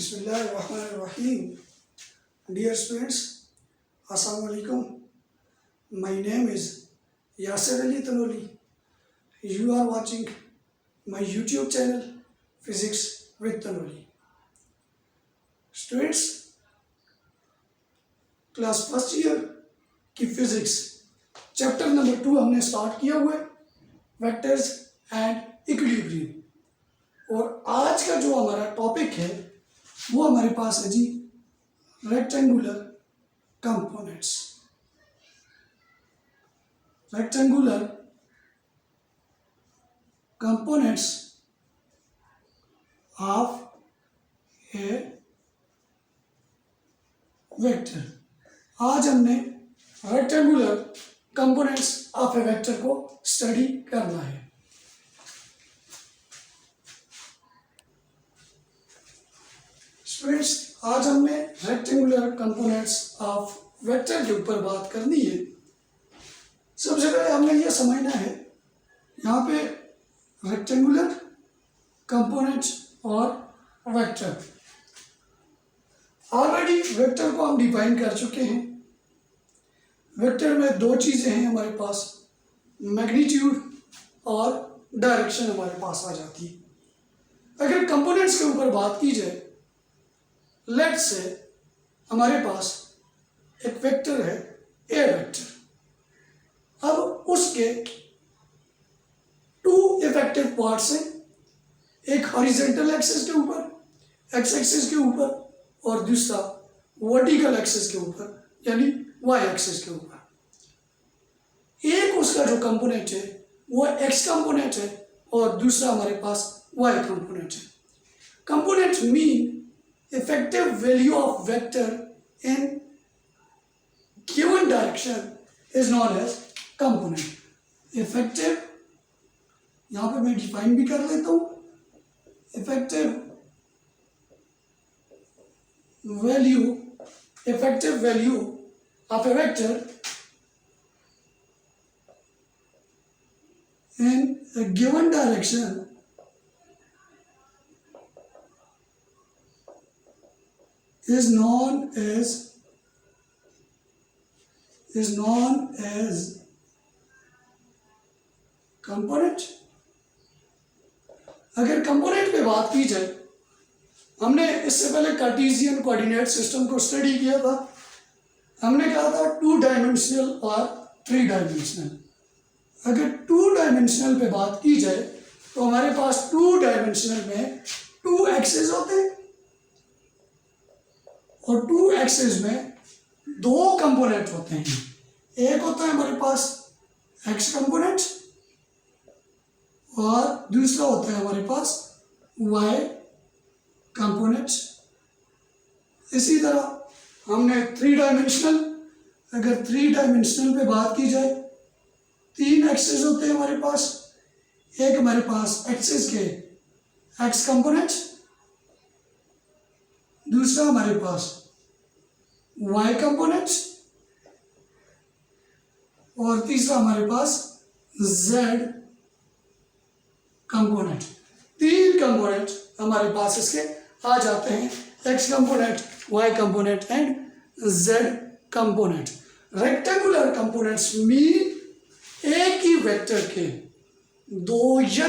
Bismillahirrahmanirrahim. Dear students, Assalamu alaikum. My name is Yasser Ali Tanoli. You are watching my YouTube channel Physics with Tanoli. Students, class first year की physics chapter number 2 हमने start किया हुआ है, vectors and equilibrium. और आज का जो हमारा टॉपिक है वो हमारे पास है जी rectangular components. Rectangular components of a vector. आज हमने rectangular components of a vector को स्टडी करना है। स्टूडेंट्स, आज हमने रेक्टेंगुलर कंपोनेंट्स ऑफ वेक्टर के ऊपर बात करनी है। सबसे पहले हमने यह समझना है यहाँ पे रेक्टेंगुलर कंपोनेंट्स और वेक्टर। ऑलरेडी वेक्टर को हम डिफाइन कर चुके हैं। वेक्टर में दो चीज़ें हैं हमारे पास, मैग्नीट्यूड और डायरेक्शन हमारे पास आ जाती है। अगर कंपोनेंट्स के ऊपर बात की जाए, लेट्स से हमारे पास एक वेक्टर है ए वेक्टर। अब उसके टू इफेक्टिव पार्ट्स हैं, एक हॉरिजॉन्टल एक्सिस के ऊपर एक्स एक्सिस के ऊपर और दूसरा वर्टिकल एक्सिस के ऊपर यानी वाई एक्सिस के ऊपर। एक उसका जो कंपोनेंट है वो एक्स कंपोनेंट है और दूसरा हमारे पास वाई कंपोनेंट है। Component mean effective value of vector in given direction is known as component. Effective, यहाँ पे मैं डिफाइन भी कर लेता हूँ, effective value of a vector in a given direction is known as component. अगर कंपोनेंट पे बात की जाए, हमने इससे पहले कार्टेशियन कोऑर्डिनेट सिस्टम को स्टडी किया था। हमने कहा था 2 डायमेंशनल और 3 डायमेंशनल। अगर 2 डायमेंशनल पे बात की जाए तो हमारे पास 2 डायमेंशनल में 2 एक्सिस होते हैं और 2 एक्सिस में 2 कंपोनेंट होते हैं। एक होता है हमारे पास एक्स कंपोनेंट और दूसरा होता है हमारे पास वाई कंपोनेंट। इसी तरह हमने 3 डायमेंशनल, अगर 3 डायमेंशनल पे बात की जाए, 3 एक्सिस होते हैं हमारे पास। एक हमारे पास एक्सिस के एक्स कंपोनेंट, दूसरा हमारे पास y कंपोनेंट और तीसरा हमारे पास z कंपोनेंट। 3 कंपोनेंट हमारे पास इसके आ जाते हैं, x component, y component and z component. Rectangular components mean एक ही वेक्टर के 2 या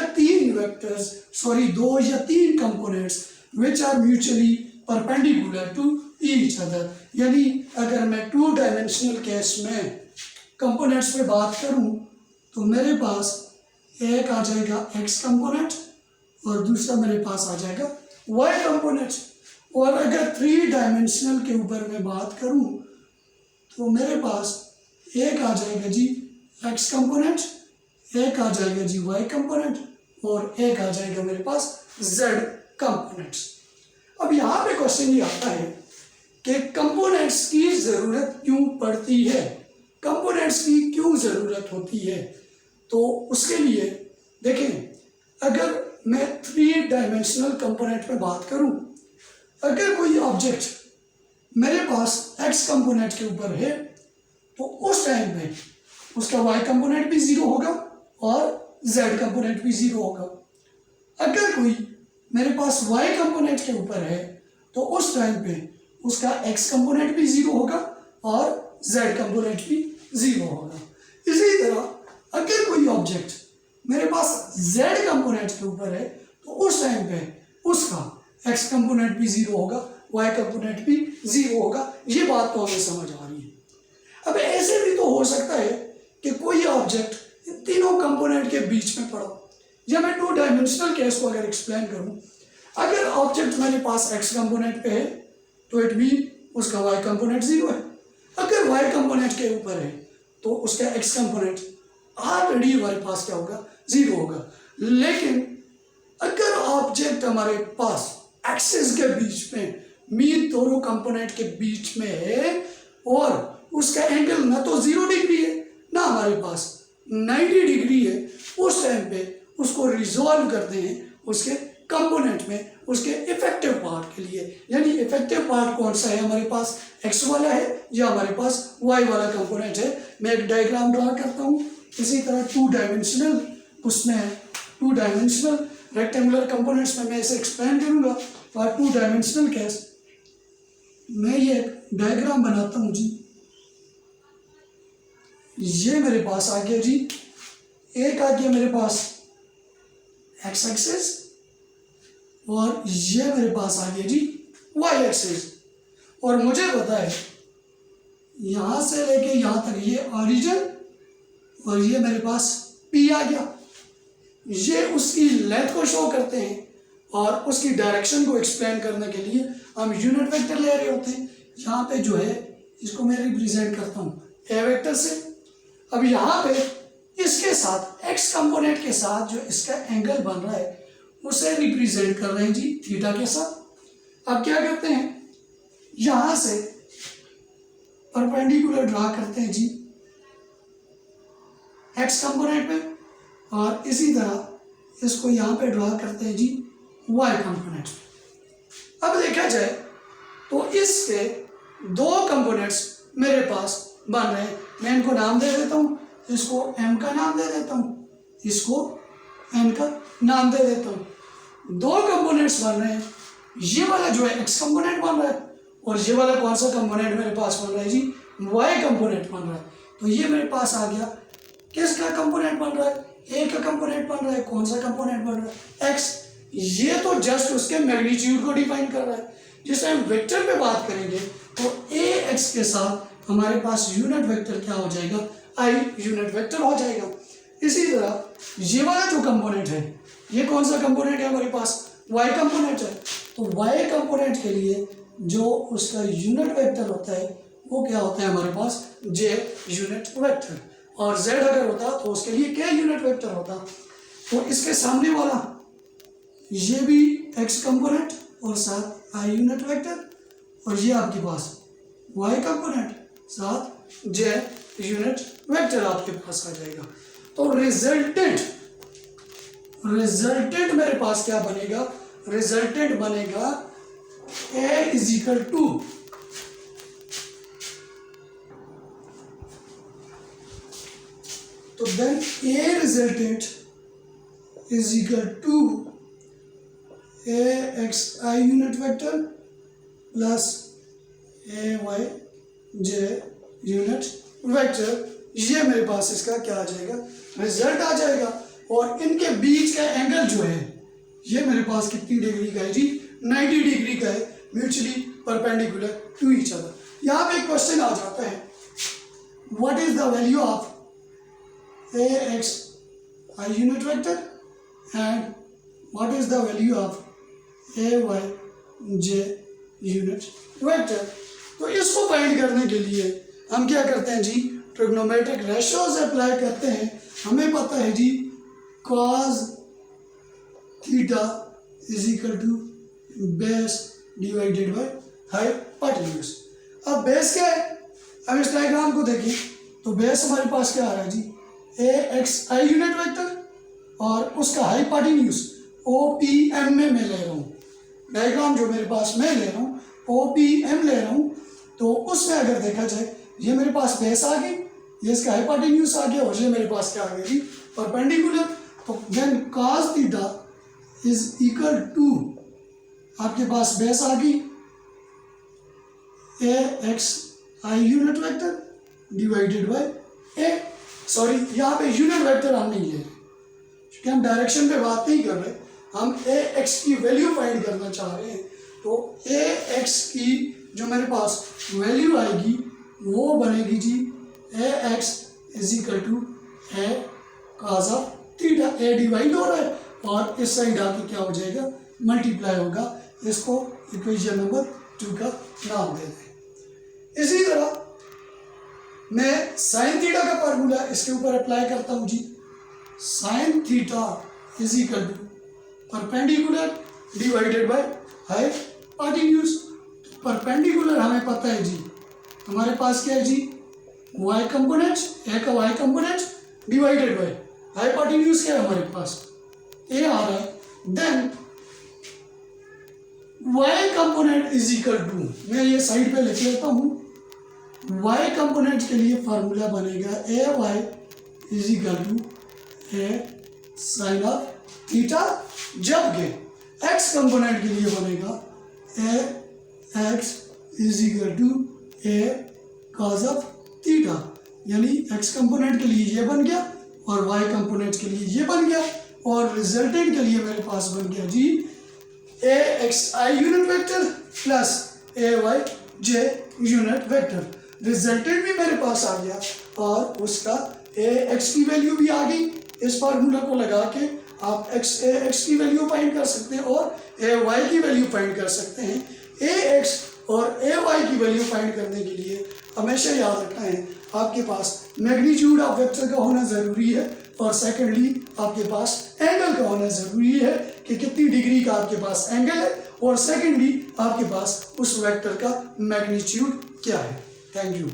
3 components which are mutually perpendicular to each other. यानी अगर मैं 2 डायमेंशनल केस में कंपोनेंट्स पे बात करूं तो मेरे पास एक आ जाएगा एक्स कंपोनेंट और दूसरा मेरे पास आ जाएगा वाई कंपोनेंट। और अगर 3 डायमेंशनल के ऊपर मैं बात करूं तो मेरे पास एक आ जाएगा जी एक्स कंपोनेंट, एक आ जाएगा जी वाई कंपोनेंट और एक आ जाएगा मेरे पास जेड कंपोनेंट्स। अब यहाँ पे क्वेश्चन ये आता है कि कंपोनेंट्स की ज़रूरत क्यों पड़ती है, कंपोनेंट्स की क्यों ज़रूरत होती है। तो उसके लिए देखें, अगर मैं 3 डायमेंशनल कंपोनेंट में बात करूं, अगर कोई ऑब्जेक्ट मेरे पास एक्स कंपोनेंट के ऊपर है तो उस टाइम पे उसका वाई कंपोनेंट भी 0 होगा और जेड कंपोनेंट भी 0 होगा। अगर कोई मेरे पास y कंपोनेंट के ऊपर है तो उस टाइम पे उसका x कंपोनेंट भी 0 होगा और z कंपोनेंट भी 0 होगा। इसी तरह अगर कोई ऑब्जेक्ट मेरे पास z कंपोनेंट के ऊपर है तो उस टाइम पे उसका x कंपोनेंट भी 0 होगा, y कंपोनेंट भी 0 होगा। ये बात तो हमें समझ आ रही है। अब ऐसे भी तो हो सकता है कि कोई ऑब्जेक्ट इन तीनों कंपोनेंट के बीच में पड़ा हो। या मैं 2 डायमेंशनल केस को अगर एक्सप्लेन करूं, अगर ऑब्जेक्ट मेरे पास x कंपोनेंट पे है तो इट मीन उसका y कंपोनेंट 0 है। अगर y कंपोनेंट के ऊपर है तो उसका x कंपोनेंट ऑलरेडी हमारे पास क्या होगा, 0 होगा। लेकिन अगर ऑब्जेक्ट हमारे पास एक्सिस के बीच में, मीन दोनों कंपोनेंट के बीच में है और उसका एंगल ना तो 0 डिग्री है ना हमारे पास 90 डिग्री है, उस टाइम पे उसको रिजॉल्व करते हैं उसके कंपोनेंट में, उसके इफेक्टिव पार्ट के लिए। यानी इफेक्टिव पार्ट कौन सा है, हमारे पास x वाला है या हमारे पास y वाला कंपोनेंट है। मैं एक डायग्राम ड्रा करता हूँ। इसी तरह 2 डायमेंशनल उसमें 2 डायमेंशनल रेक्टेंगुलर कंपोनेंट्स में मैं इसे एक्सप्लेन करूँगा। और 2 डायमेंशनल केस मैं ये डायग्राम बनाता हूँ जी। ये मेरे पास आ गया जी, एक आ गया मेरे पास x एक्सिस और ये मेरे पास आ गया जी y एक्सिस। और मुझे पता है यहाँ से लेके यहाँ तक ये ओरिजिन और ये मेरे पास P आ गया। ये उसकी लेंथ को शो करते हैं और उसकी डायरेक्शन को एक्सप्लेन करने के लिए हम यूनिट वेक्टर ले रहे होते हैं। यहाँ पे जो है इसको मैं रिप्रेजेंट करता हूँ a वेक्टर से। अब यहाँ पे इसके साथ x कंपोनेंट के साथ जो इसका एंगल बन रहा है उसे रिप्रेजेंट कर रहे हैं जी थीटा के साथ। अब क्या करते हैं, यहाँ से परपेंडिकुलर ड्रा करते हैं जी x कंपोनेंट पे और इसी तरह इसको यहाँ पे ड्रा करते हैं जी y कंपोनेंट। अब देखा जाए तो इसके 2 कंपोनेंट्स मेरे पास बन रहे हैं। मैं इनको नाम दे देता हूँ, इसको m का नाम दे देता हूँ, इसको n का नाम दे देता हूँ। 2 कंपोनेंट्स बन रहे हैं। ये वाला जो है x कंपोनेंट बन रहा है और ये वाला कौन सा कंपोनेंट मेरे पास बन रहा है जी, y कंपोनेंट बन रहा है। तो ये मेरे पास आ गया किसका कंपोनेंट बन रहा है, a का कंपोनेंट बन रहा है। कौन सा कंपोनेंट बन रहा है, x। ये तो जस्ट उसके मैग्नीट्यूड को डिफाइन कर रहा है। जिस टाइम वेक्टर पे बात करेंगे तो ax के साथ हमारे पास यूनिट वेक्टर क्या हो जाएगा, i यूनिट वेक्टर हो जाएगा। इसी तरह ये वाला जो कंपोनेंट है, ये कौन सा कंपोनेंट है हमारे पास, y कंपोनेंट है। तो y कंपोनेंट के लिए जो उसका यूनिट वेक्टर होता है वो क्या होता है हमारे पास, j यूनिट वेक्टर। और z अगर होता तो उसके लिए k यूनिट वेक्टर होता। तो इसके सामने वाला ये भी x कंपोनेंट और साथ i यूनिट वेक्टर और ये आपके पास y कंपोनेंट साथ j यूनिट वेक्टर आपके पास आ जाएगा। तो रिजल्टेंट मेरे पास क्या बनेगा, रिजल्टेंट बनेगा a इज इक्वल टू तो then a resultant is equal to axi unit vector plus ay j unit vector. ये मेरे पास इसका क्या आ जाएगा, रिजल्ट आ जाएगा। और इनके बीच का एंगल जो है ये मेरे पास कितनी डिग्री का है जी, 90 डिग्री का है, mutually perpendicular to each other. यहाँ पे एक क्वेश्चन आ जाता है, what is the value of axi unit vector and what is the value of ay j unit vector. तो इसको फाइंड करने के लिए हम क्या करते हैं जी, ट्रिग्नोमेट्रिक रेशियोज अप्लाई करते हैं। हमें पता है जी cos theta is equal to base divided by hypotenuse. अब बेस क्या है, अब इस डायग्राम को देखें तो बेस हमारे पास क्या आ रहा है जी, axi यूनिट वेक्टर और उसका हाइपोटेन्यूज OPM में मैं ले रहा हूँ। डायग्राम जो मेरे पास मैं ले रहा हूँ OPM ले रहा हूँ। तो उसमें अगर देखा जाए ये मेरे पास बेस आ गई, ये इसका हाइपोटेन्यूज आ गया और ये मेरे पास क्या आ गया जी, परपेंडिकुलर। तो then cos theta is equal to आपके पास बेस आ गई A X I unit vector divided by A, sorry यहाँ पे यूनिट वेक्टर हम नहीं ले रहे क्योंकि हम डायरेक्शन पे बात नहीं कर रहे, हम ए एक्स की वैल्यू फाइंड करना चाह रहे हैं। तो ए एक्स की जो मेरे पास वैल्यू आएगी वो बनेगी जी A X is equal to A cos of theta. A divide हो रहा है और इस साइड आके क्या हो जाएगा, मल्टीप्लाई होगा। इसको इक्वेशन नंबर 2 का नाम दे दें। इसी तरह मैं साइन थीटा का फार्मूला इसके ऊपर अप्लाई करता हूँ जी। Sine theta is equal to perpendicular divided by hypotenuse. Perpendicular हमें पता है जी, हमारे पास क्या है जी, वाई कंपोनेंट, ए का Y component divided by hypotenuse क्या है हमारे पास, ए आ रहा है। Then Y component is equal to, मैं ये साइड पे लिख लेता हूँ, वाई कंपोनेंट के लिए फार्मूला बनेगा A Y is equal to A sine of theta, जबकि एक्स कंपोनेंट के लिए बनेगा A X is equal to A cos of theta. यानी एक्स कंपोनेंट के लिए ये बन गया और वाई कंपोनेंट के लिए ये बन गया और रिजल्टेंट के लिए मेरे पास बन गया जी A X I unit vector plus A Y J unit vector. Resultant भी मेरे पास आ गया और उसका ए एक्स की वैल्यू भी आ गई। इस फार्मूला को लगा के आप ए एक्स की वैल्यू फाइंड कर सकते हैं और ए वाई की वैल्यू फाइंड कर सकते हैं। ए एक्स और ए वाई की वैल्यू फाइंड करने के लिए हमेशा याद रखना है आपके पास मैग्नीट्यूड ऑफ वेक्टर का होना ज़रूरी है और सेकेंडली आपके पास एंगल का होना ज़रूरी है कि कितनी डिग्री का आपके पास एंगल है और सेकेंडली आपके पास उस वेक्टर का मैग्नीट्यूड क्या है। Thank you.